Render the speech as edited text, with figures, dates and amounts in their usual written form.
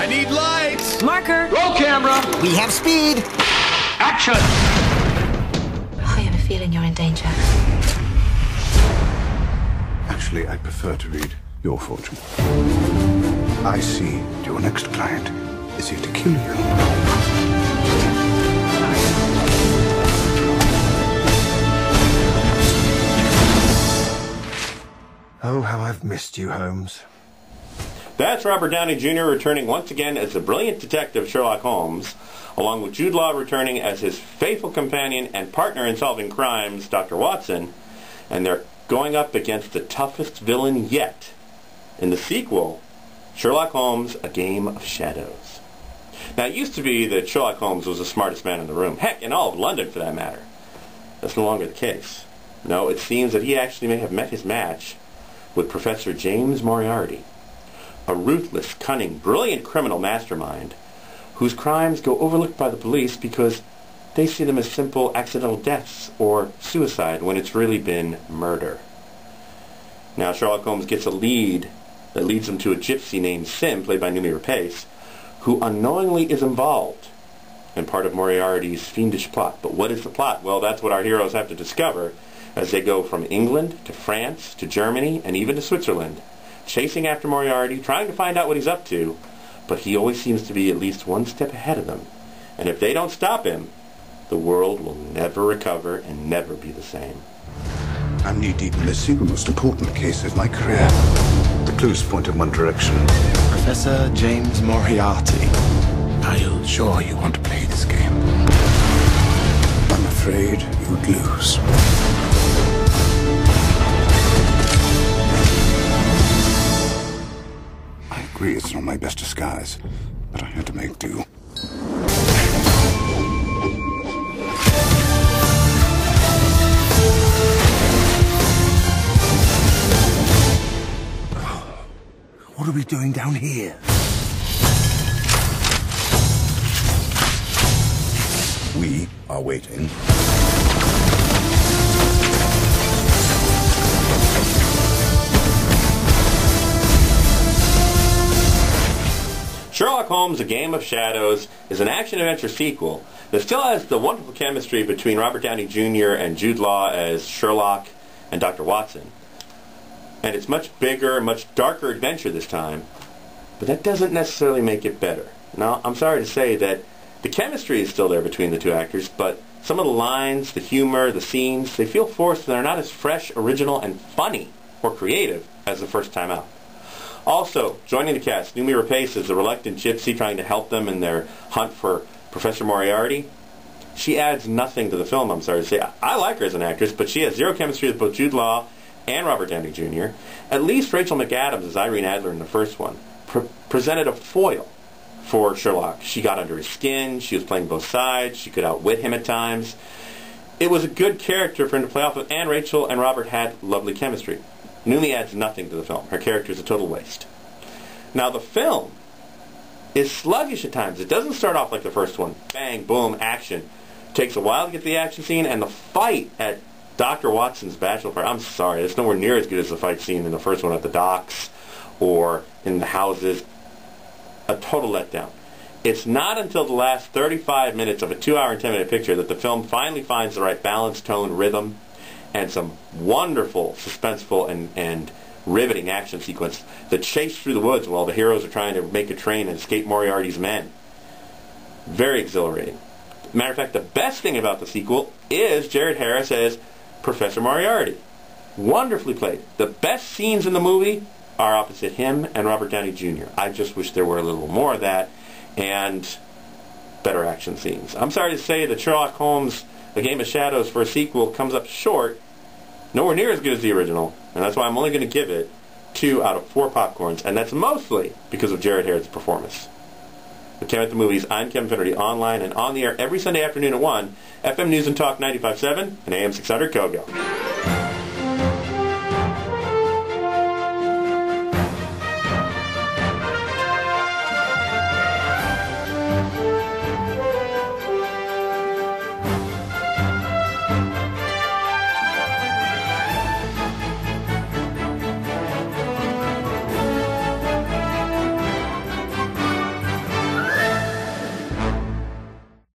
I need lights! Marker! Roll camera! We have speed! Action! I have a feeling you're in danger. Actually, I prefer to read your fortune. I see your next client is here to kill you. Oh, how I've missed you, Holmes. That's Robert Downey Jr. returning once again as the brilliant detective Sherlock Holmes, along with Jude Law returning as his faithful companion and partner in solving crimes, Dr. Watson, and they're going up against the toughest villain yet in the sequel, Sherlock Holmes, A Game of Shadows. Now, it used to be that Sherlock Holmes was the smartest man in the room, heck, in all of London for that matter. That's no longer the case. No, it seems that he actually may have met his match with Professor James Moriarty, a ruthless, cunning, brilliant criminal mastermind whose crimes go overlooked by the police because they see them as simple accidental deaths or suicide when it's really been murder. Now, Sherlock Holmes gets a lead that leads him to a gypsy named Sim, played by Noomi Rapace, who unknowingly is involved in part of Moriarty's fiendish plot. But what is the plot? Well, that's what our heroes have to discover as they go from England to France to Germany and even to Switzerland, chasing after Moriarty, trying to find out what he's up to, but he always seems to be at least one step ahead of them. And if they don't stop him, the world will never recover and never be the same. I'm knee-deep in the single most important case of my career. The clues point in one direction. Professor James Moriarty. Are you sure you want to play this game? I'm afraid you'd lose. I agree it's not my best disguise, but I had to make do. What are we doing down here? We are waiting. Sherlock Holmes, A Game of Shadows is an action-adventure sequel that still has the wonderful chemistry between Robert Downey Jr. and Jude Law as Sherlock and Dr. Watson. And it's much bigger, much darker adventure this time, but that doesn't necessarily make it better. Now, I'm sorry to say that the chemistry is still there between the two actors, but some of the lines, the humor, the scenes, they feel forced and they're not as fresh, original, and funny or creative as the first time out. Also, joining the cast, Noomi Rapace is a reluctant gypsy trying to help them in their hunt for Professor Moriarty. She adds nothing to the film, I'm sorry to say. I like her as an actress, but she has zero chemistry with both Jude Law and Robert Downey Jr. At least Rachel McAdams, as Irene Adler in the first one, presented a foil for Sherlock. She got under his skin, she was playing both sides, she could outwit him at times. It was a good character for him to play off of, and Rachel and Robert had lovely chemistry. Noomi adds nothing to the film. Her character is a total waste. Now, the film is sluggish at times. It doesn't start off like the first one. Bang, boom, action. It takes a while to get to the action scene, and the fight at Dr. Watson's bachelor party, I'm sorry, it's nowhere near as good as the fight scene in the first one at the docks or in the houses. A total letdown. It's not until the last 35 minutes of a 2-hour and 10-minute picture that the film finally finds the right balance, tone, rhythm, and some wonderful, suspenseful, and riveting action sequence. The chase through the woods while the heroes are trying to make a train and escape Moriarty's men. Very exhilarating. Matter of fact, the best thing about the sequel is Jared Harris as Professor Moriarty. Wonderfully played. The best scenes in the movie are opposite him and Robert Downey Jr. I just wish there were a little more of that and better action scenes. I'm sorry to say that Sherlock Holmes, A Game of Shadows for a sequel comes up short, nowhere near as good as the original, and that's why I'm only going to give it 2 out of 4 popcorns, and that's mostly because of Jared Harris' performance. With Kevin at the Movies, I'm Kevin Finnerty, online and on the air every Sunday afternoon at 1, FM News and Talk 95.7 and AM 600 Kogo.